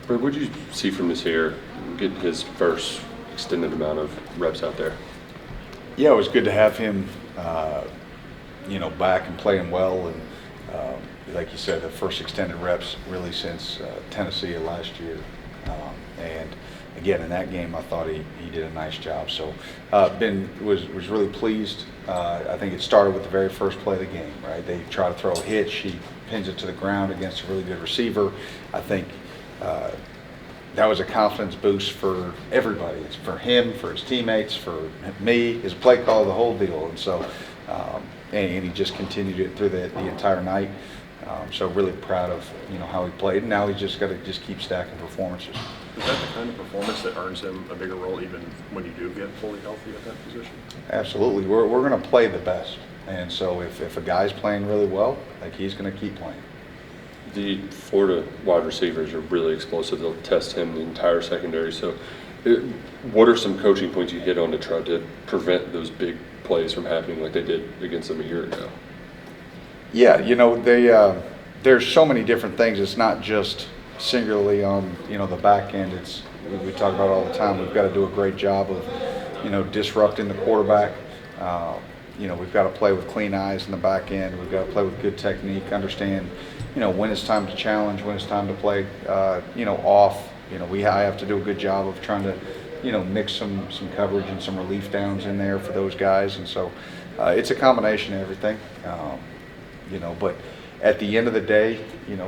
But what did you see from this here, getting his first extended amount of reps out there? Yeah, it was good to have him, back and playing well. And like you said, the first extended reps really since Tennessee last year. And again, in that game, I thought he did a nice job. So was really pleased. I think it started with the very first play of the game, right? They try to throw a hitch. He pins it to the ground against a really good receiver. I think that was a confidence boost for everybody. It's for him, for his teammates, for me, his play call, the whole deal. And so, and he just continued it through the entire night. So really proud of how he played. And now he's just got to keep stacking performances. Is that the kind of performance that earns him a bigger role even when you do get fully healthy at that position? Absolutely. We're going to play the best. And so if a guy's playing really well, he's going to keep playing. The Florida wide receivers are really explosive. They'll test him the entire secondary. So what are some coaching points you hit on to try to prevent those big plays from happening like they did against them a year ago? Yeah, there's so many different things. It's not just singularly on, the back end. It's, we talk about all the time, we've got to do a great job of, disrupting the quarterback. We've got to play with clean eyes in the back end. We've got to play with good technique, understand, when it's time to challenge, when it's time to play, off. I have to do a good job of trying to, mix some coverage and some relief downs in there for those guys. And so it's a combination of everything, but at the end of the day,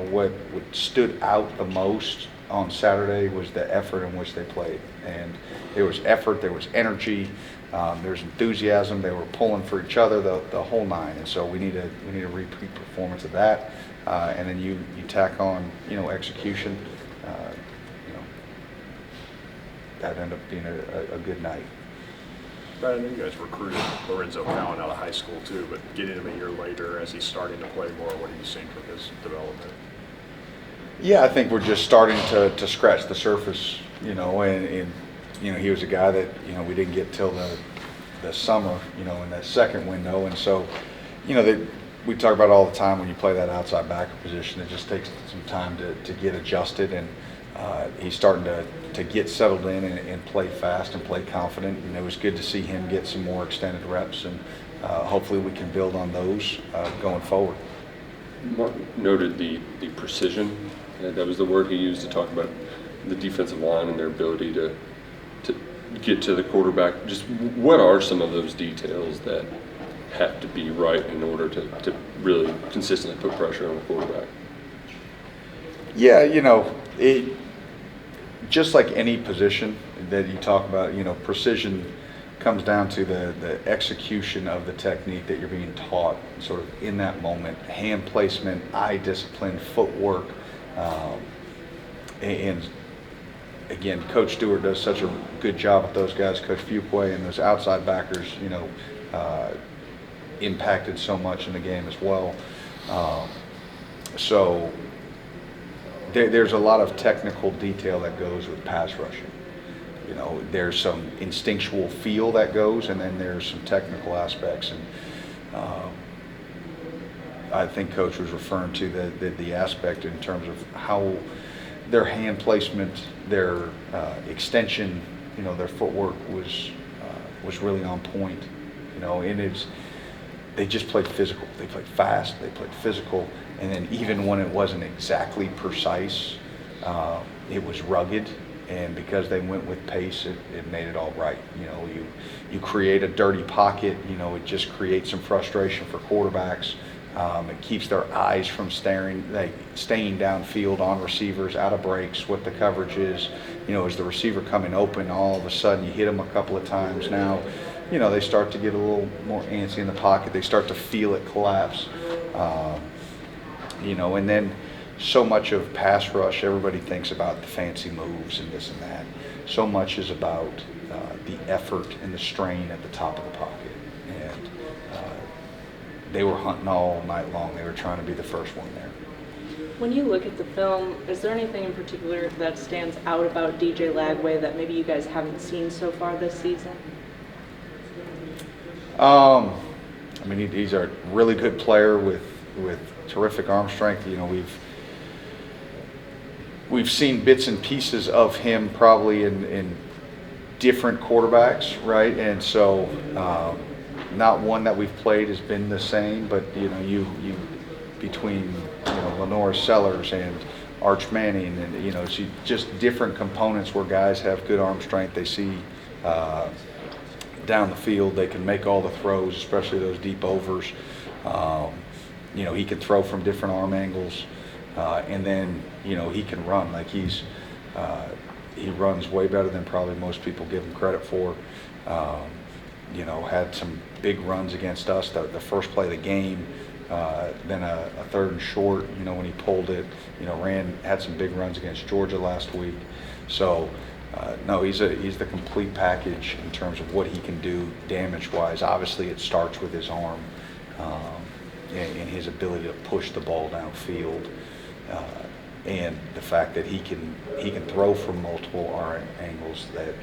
what stood out the most on Saturday was the effort in which they played. And there was effort, there was energy, there was enthusiasm. They were pulling for each other, the whole nine. And so we need a repeat performance of that. And then you tack on, execution. That ended up being a good night. Brad, I know you guys recruited Lorenzo Cowan out of high school too, but getting him a year later as he's starting to play more, what are you seeing from his development? Yeah, I think we're just starting to scratch the surface, and he was a guy that, we didn't get till the summer, in that second window. And so, we talk about all the time when you play that outside backer position, it just takes some time to get adjusted. And he's starting to get settled in and play fast and play confident. And it was good to see him get some more extended reps, and hopefully we can build on those going forward. Mark noted the precision. That was the word he used to talk about the defensive line and their ability to get to the quarterback. Just what are some of those details that have to be right in order to really consistently put pressure on the quarterback? Yeah, just like any position that you talk about, precision comes down to the execution of the technique that you're being taught sort of in that moment. Hand placement, eye discipline, footwork. And again, Coach Stewart does such a good job with those guys. Coach Fuqua and those outside backers, impacted so much in the game as well. So there's a lot of technical detail that goes with pass rushing. There's some instinctual feel that goes, and then there's some technical aspects. And I think Coach was referring to the aspect in terms of how their hand placement, their extension, their footwork was really on point. And they just played physical. They played fast. They played physical. And then even when it wasn't exactly precise, it was rugged. And because they went with pace, it made it all right. You create a dirty pocket. It just creates some frustration for quarterbacks. It keeps their eyes from staying downfield on receivers, out of breaks, what the coverage is. As the receiver coming open, all of a sudden you hit them a couple of times. Now, they start to get a little more antsy in the pocket. They start to feel it collapse. And then so much of pass rush, everybody thinks about the fancy moves and this and that. So much is about the effort and the strain at the top of the pocket. And they were hunting all night long. They were trying to be the first one there. When you look at the film, is there anything in particular that stands out about DJ Lagway that maybe you guys haven't seen so far this season? He's a really good player with terrific arm strength. we've seen bits and pieces of him probably in different quarterbacks, right? And so not one that we've played has been the same, but you between Lenore Sellers and Arch Manning, and just different components where guys have good arm strength. They see down the field, they can make all the throws, especially those deep overs. He can throw from different arm angles, and then he can run. Like he runs way better than probably most people give him credit for. Had some big runs against us. The first play of the game, then a third and short. When he pulled it, had some big runs against Georgia last week. So. No, he's the complete package in terms of what he can do damage-wise. Obviously, it starts with his arm and his ability to push the ball downfield, and the fact that he can throw from multiple arm angles. That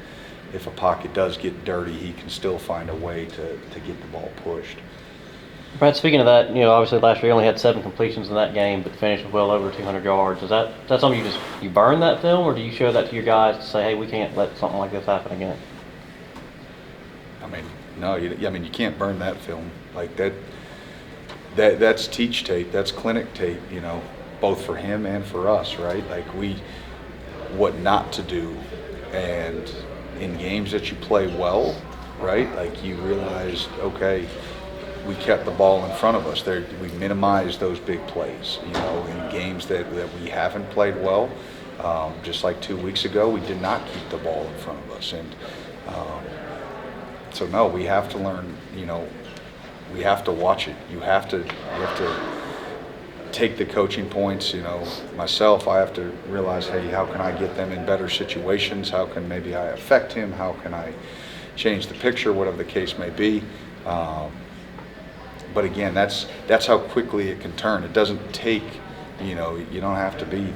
if a pocket does get dirty, he can still find a way to get the ball pushed. Brad, speaking of that, obviously last year you only had 7 completions in that game, but finished with well over 200 yards. Is that something you burn that film, or do you show that to your guys to say, hey, we can't let something like this happen again? I mean, no, you can't burn that film like that. That's teach tape, that's clinic tape, both for him and for us, right? Like what not to do, and in games that you play well, right? Like you realize, okay, we kept the ball in front of us. We minimized those big plays. In games that we haven't played well, just like 2 weeks ago, we did not keep the ball in front of us. And so no, we have to learn. We have to watch it. You have to take the coaching points. Myself, I have to realize, hey, how can I get them in better situations? How can maybe I affect him? How can I change the picture? Whatever the case may be. But again, that's how quickly it can turn. It doesn't take, you don't have to be,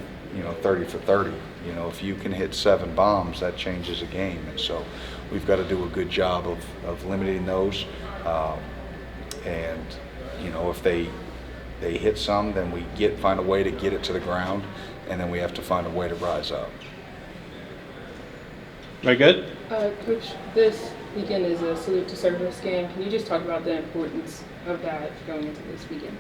30 for 30. If you can hit 7 bombs, that changes a game. And so we've got to do a good job of limiting those. And, if they hit some, then we find a way to get it to the ground, and then we have to find a way to rise up. Very good. Coach, this weekend is a salute to service game. Can you just talk about the importance of that going into this weekend?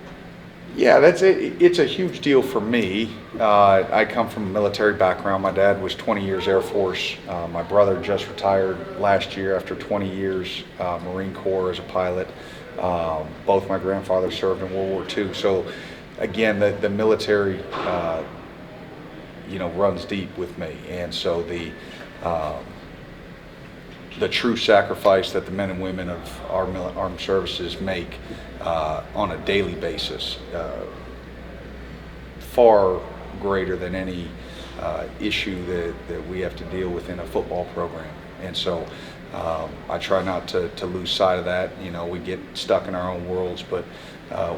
Yeah, it's a huge deal for me. I come from a military background. My dad was 20 years Air Force. My brother just retired last year after 20 years Marine Corps as a pilot. Both my grandfathers served in World War II. So again, the military runs deep with me. And so the true sacrifice that the men and women of our armed services make on a daily basis, far greater than any issue that we have to deal with in a football program. And so I try not to lose sight of that. We get stuck in our own worlds, but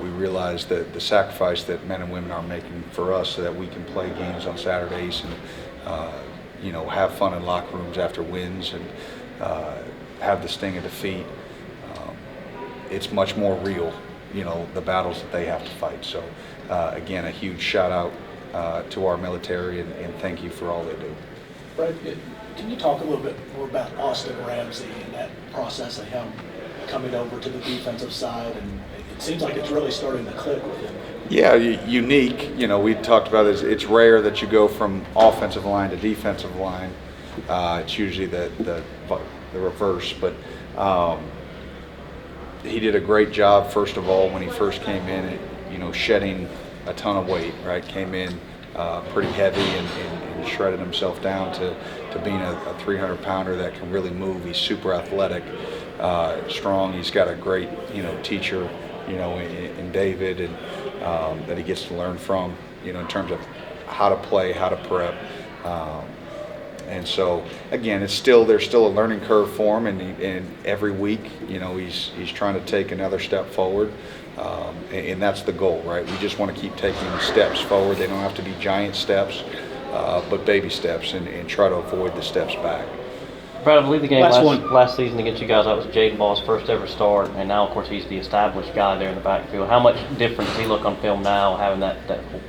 we realize that the sacrifice that men and women are making for us so that we can play games on Saturdays and have fun in locker rooms after wins and have the sting of defeat. It's much more real, the battles that they have to fight. So again, a huge shout out to our military and thank you for all they do. Brett, can you talk a little bit more about Austin Ramsey and that process of him coming over to the defensive side? And it seems like it's really starting to click with him. Yeah, unique. We talked about this. It's rare that you go from offensive line to defensive line. It's usually the reverse, but he did a great job. First of all, when he first came in, shedding a ton of weight. Right, came in pretty heavy and shredded himself down to being a 300-pounder that can really move. He's super athletic, strong. He's got a great teacher in David and that he gets to learn from in terms of how to play, how to prep. And so again, there's still a learning curve for him, and every week, he's trying to take another step forward, and that's the goal, right? We just want to keep taking steps forward. They don't have to be giant steps, but baby steps, and try to avoid the steps back. Brad, I believe the game Last one. last season against you guys, that was Jaden Ball's first ever start, and now, of course, he's the established guy there in the backfield. How much different does he look on film now, having that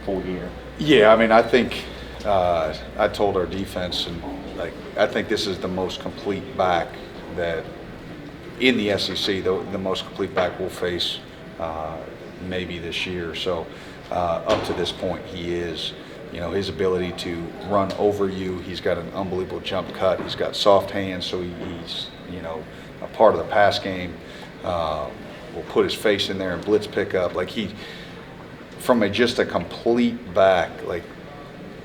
full year? Yeah, I mean, I think I told our defense, and like I think this is the most complete back that in the SEC, the most complete back we'll face maybe this year. So up to this point, he is. You know, his ability to run over you. He's got an unbelievable jump cut. He's got soft hands, so he's, you know, a part of the pass game. Will put his face in there and blitz pick up. Like from just a complete back, like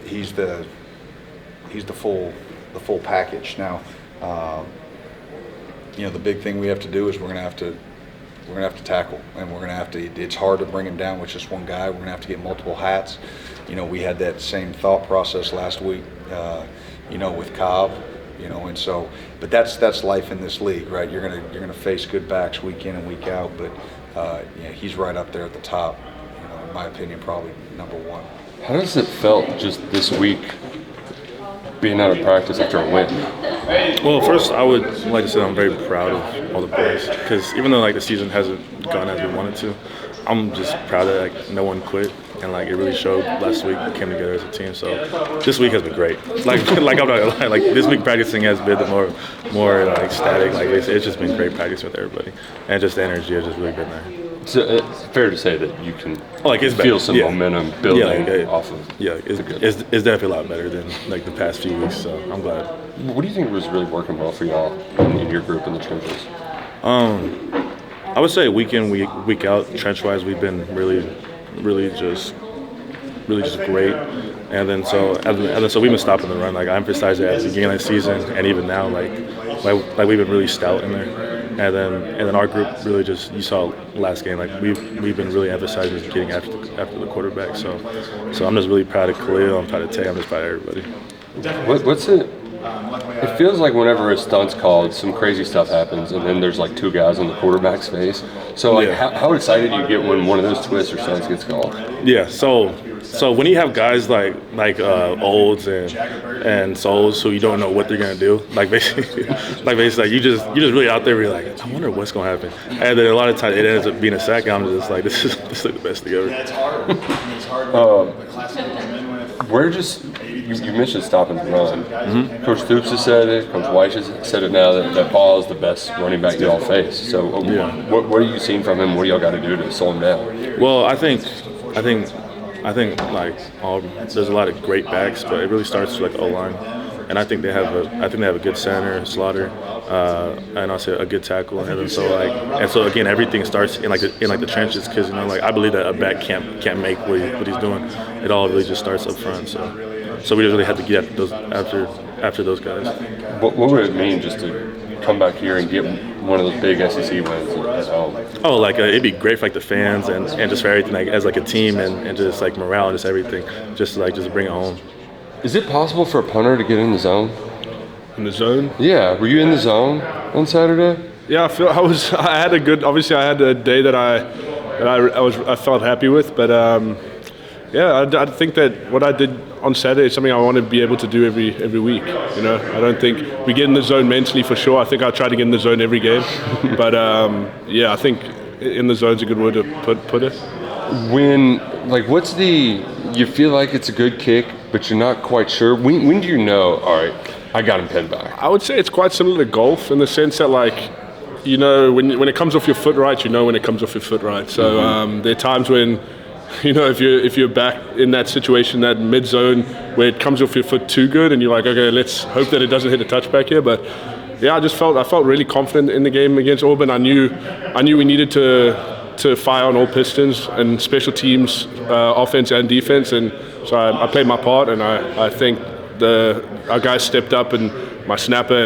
he's the full package. Now, you know, the big thing we have to do is we're gonna have to tackle, and we're gonna have to. It's hard to bring him down with just one guy. We're gonna have to get multiple hats. You know, we had that same thought process last week. You know, with Cobb. You know, and so, but that's life in this league, right? You're gonna face good backs week in and week out, but yeah, he's right up there at the top. You know, in my opinion, probably number one. How does it felt just this week being out of practice after a win? Well, first I would like to say I'm very proud of all the boys, because even though like the season hasn't gone as we wanted to, I'm just proud that like no one quit, and like it really showed last week. We came together as a team. So this week has been great. Like I'm not gonna lie, like this week practicing has been the more like static. Like it's just been great practicing with everybody, and just the energy has just really been there. So it's fair to say that you can it's feel some momentum building off of. Yeah, it's definitely a lot better than like the past few weeks. So I'm glad. What do you think was really working well for y'all in your group in the trenches? I would say week in, week out, trench-wise, we've been really just great. And then so we've been stopping the run. Like I emphasized that at the beginning of the season, and even now, like we've been really stout in there. And then our group really just, you saw last game, like we've been really emphasizing getting after the quarterback. So I'm just really proud of Khalil. I'm proud of Tay. I'm just proud of everybody. What's it? It feels like whenever a stunt's called, some crazy stuff happens, and then there's like two guys on the quarterback's face. So like, how excited do you get when one of those twists or stunts gets called? Yeah. So when you have guys like Olds and Souls who you don't know what they're gonna do, like basically you just really out there, you're like, I wonder what's gonna happen, and then a lot of times it ends up being a sack. And I'm just like, this is the best thing ever. Yeah, it's hard. It's hard. You mentioned stopping the run. Mm-hmm. Coach Stoops has said it. Coach Weiss has said it now that Ball is the best running back y'all face. So what are you seeing from him? What do y'all got to do to slow him down? Well, I think like there's a lot of great backs, but it really starts with like O-line, and I think they have a good center, Slaughter, and also a good tackle, and so again everything starts in the trenches, because like I believe that a back can't make what he's doing. It all really just starts up front. So we really had to get after those guys. What would it mean just to come back here and get one of those big SEC wins at home? Oh, like it'd be great for like the fans and just for everything, like as like a team and just like morale and just everything, just bring it home. Is it possible for a punter to get in the zone? In the zone? Yeah. Were you in the zone on Saturday? Yeah, I had a day that I felt happy with, but I think that what I did on Saturday is something I want to be able to do every week. You know, I don't think we get in the zone mentally for sure. I think I try to get in the zone every game, but I think in the zone's a good word to put it. You feel like it's a good kick, but you're not quite sure. When do you know? All right, I got him pinned back. I would say it's quite similar to golf in the sense that you know when it comes off your foot right, you know when it comes off your foot right. So there are times when, you know, if you're back in that situation, that mid zone where it comes off your foot too good, and you're like, okay, let's hope that it doesn't hit a touchback here. But yeah, I felt really confident in the game against Auburn. I knew we needed to fire on all pistons and special teams, offense and defense, and so I played my part, and I think our guys stepped up, and my snapper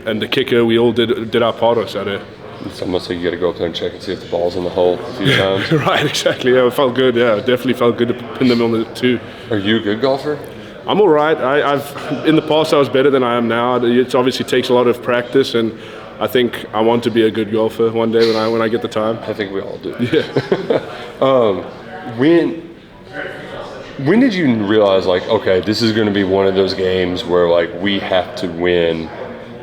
and the kicker, we all did our part on Saturday. It's almost like you got to go up there and check and see if the ball's in the hole a few times. Right, exactly. Yeah, it felt good. Yeah, it definitely felt good to pin them on the two. Are you a good golfer? I'm all right. I've in the past I was better than I am now. It obviously takes a lot of practice, and I think I want to be a good golfer one day when I get the time. I think we all do. Yeah. When did you realize, like, okay, this is going to be one of those games where, like, we have to win,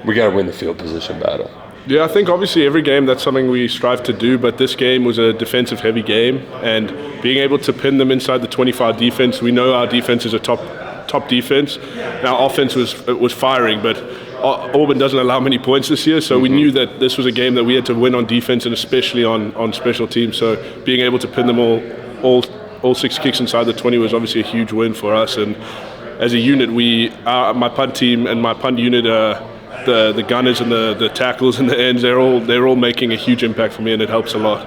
we got to win the field position battle? Yeah, I think obviously every game that's something we strive to do, but this game was a defensive-heavy game, and being able to pin them inside the 25 defense, we know our defense is a top top defense. Our offense was firing, but Auburn doesn't allow many points this year, so we knew that this was a game that we had to win on defense and especially on special teams. So being able to pin them all 6 kicks inside the 20 was obviously a huge win for us. And as a unit, my punt team and my punt unit, the gunners and the tackles and the ends, they're all making a huge impact for me, and it helps a lot.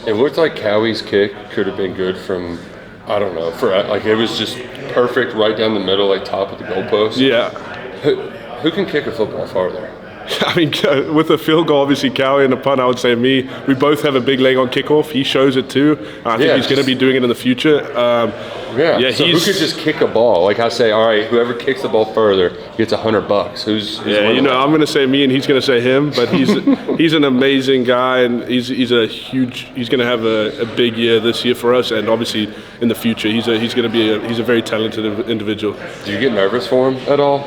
It looked like Cowie's kick could have been good from, I don't know, it was just perfect right down the middle, like top of the goalpost. Yeah. Who can kick a football farther? I mean, with a field goal, obviously Cowie and the punt, I would say me. We both have a big leg on kickoff. He shows it too. I think he's going to be doing it in the future. So who could just kick a ball? Like I say, all right, whoever kicks the ball further gets $100. Who's I'm going to say me, and he's going to say him. But he's an amazing guy, and he's going to have a big year this year for us, and obviously in the future, he's a very talented individual. Do you get nervous for him at all?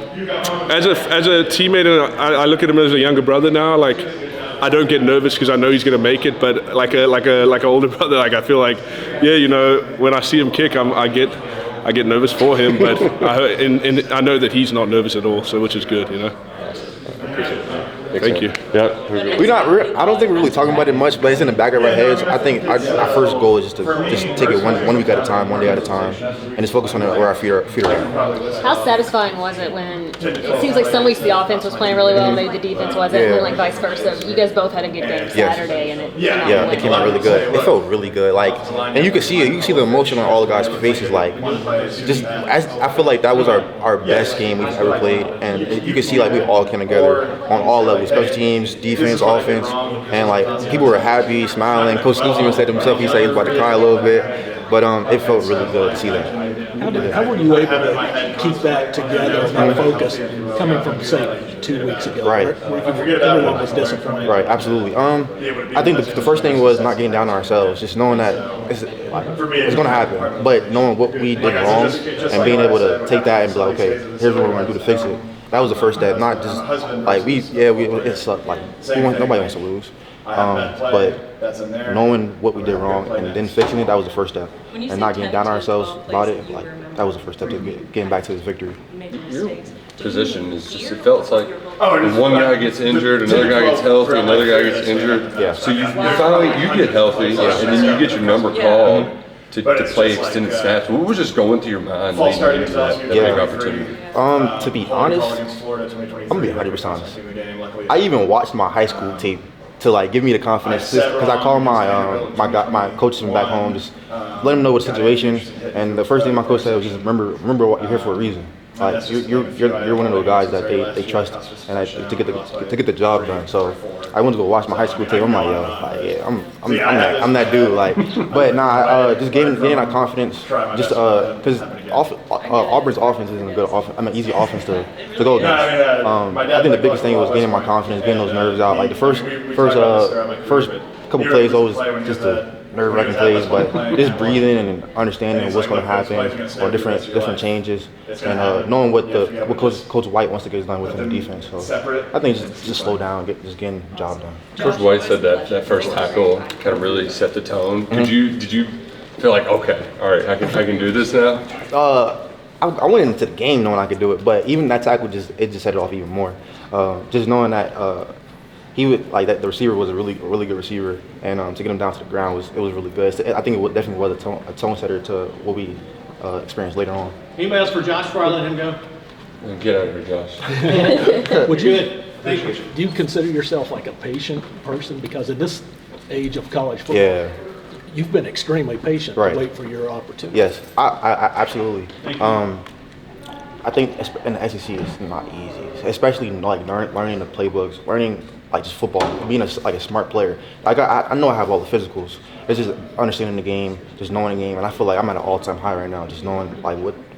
As a teammate, and I look at him as a younger brother now. Like, I don't get nervous because I know he's going to make it. But like an older brother, like I feel like, when I see him kick, I get nervous for him. But I know that he's not nervous at all, so which is good, Thank you. Yeah. I don't think we're really talking about it much, but it's in the back of our heads. I think our first goal is just to take it one week at a time, one day at a time, and just focus on where our feet are at. How satisfying was it when it seems like some weeks the offense was playing really well, maybe the defense wasn't, and then like vice versa? You guys both had a good game Saturday, and it came out really good. It felt really good, and you could see it. You could see the emotion on all the guys' faces. I feel like that was our best game we've ever played, and you could see we all came together on all levels. Special teams, defense, offense, and people were happy, smiling. Coach Stoops even said himself, he said he was about to cry a little bit, but it felt really good to see that. How were you able to keep that together and focus coming from, say, 2 weeks ago? Right. Everyone was disappointed. Right, absolutely. I think the first thing was not getting down on ourselves, just knowing that it's going to happen, but knowing what we did wrong and being able to take that and be like, okay, here's what we're going to do to fix it. That was the first step, not just it sucked. Nobody wants to lose. But knowing what we did wrong and then fixing it, that was the first step. And not getting down on ourselves about it, that was the first step to getting back to this victory. Your position is just, it felt like one guy gets injured, another guy gets healthy, another guy gets injured. Yeah. So you finally get healthy, and then you get your number called to play extended snaps. What was just going through your mind leading into that big opportunity? To be honest, I'm gonna be 100% honest. I even watched my high school tape to give me the confidence, because I called my coaches from back home, just let them know what the situation. And the first thing my coach said was just remember what you're here for a reason. You're one of those guys that they trust and to get the job done. So I went to go watch my high school tape. I'm like, I'm that dude. But just gaining that confidence, just because Auburn's offense isn't a good offense. Easy offense to go against. I think the biggest thing was gaining my confidence, getting those nerves out. The first couple plays always just a nerve-wracking plays, but just breathing and understanding what's going to happen or different changes, and knowing what Coach White wants to get done within the defense. So I think just slow down, just getting the job done. Coach White said that first tackle kind of really set the tone. Did you feel like, okay, all right, I can do this now? I went into the game knowing I could do it, but even that tackle just set it off even more. Just knowing that. He would that the receiver was a really good receiver, and to get him down to the ground was really good. I think it definitely was a tone setter to what we experienced later on. Anybody else for Josh before I let him go? Get out of here, Josh. Do you consider yourself a patient person? Because in this age of college football, you've been extremely patient to wait for your opportunity. Yes, I absolutely. I think in the SEC it's not easy, especially learning the playbooks, learning just football, being a smart player. I know I have all the physicals. It's just understanding the game, just knowing the game, and I feel like I'm at an all-time high right now, just knowing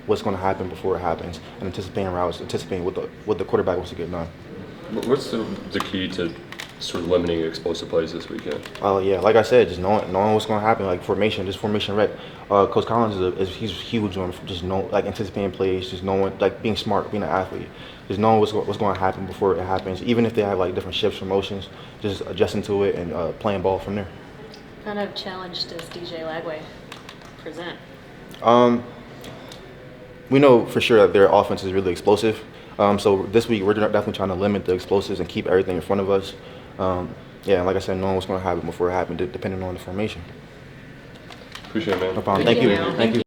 what's going to happen before it happens, and anticipating routes, anticipating what the quarterback wants to get done. What's the key to sort of limiting explosive plays this weekend? Like I said, just knowing what's going to happen, formation rec. Coach Collins he's huge on just anticipating plays, just knowing being smart, being an athlete, just knowing what's going to happen before it happens. Even if they have different shifts or motions, just adjusting to it and playing ball from there. What kind of challenge does DJ Lagway present? we know for sure that their offense is really explosive. So this week we're definitely trying to limit the explosives and keep everything in front of us. Yeah, like I said, knowing what's going to happen before it happens, depending on the formation. Appreciate it, man. No problem. Thank you. Thank you.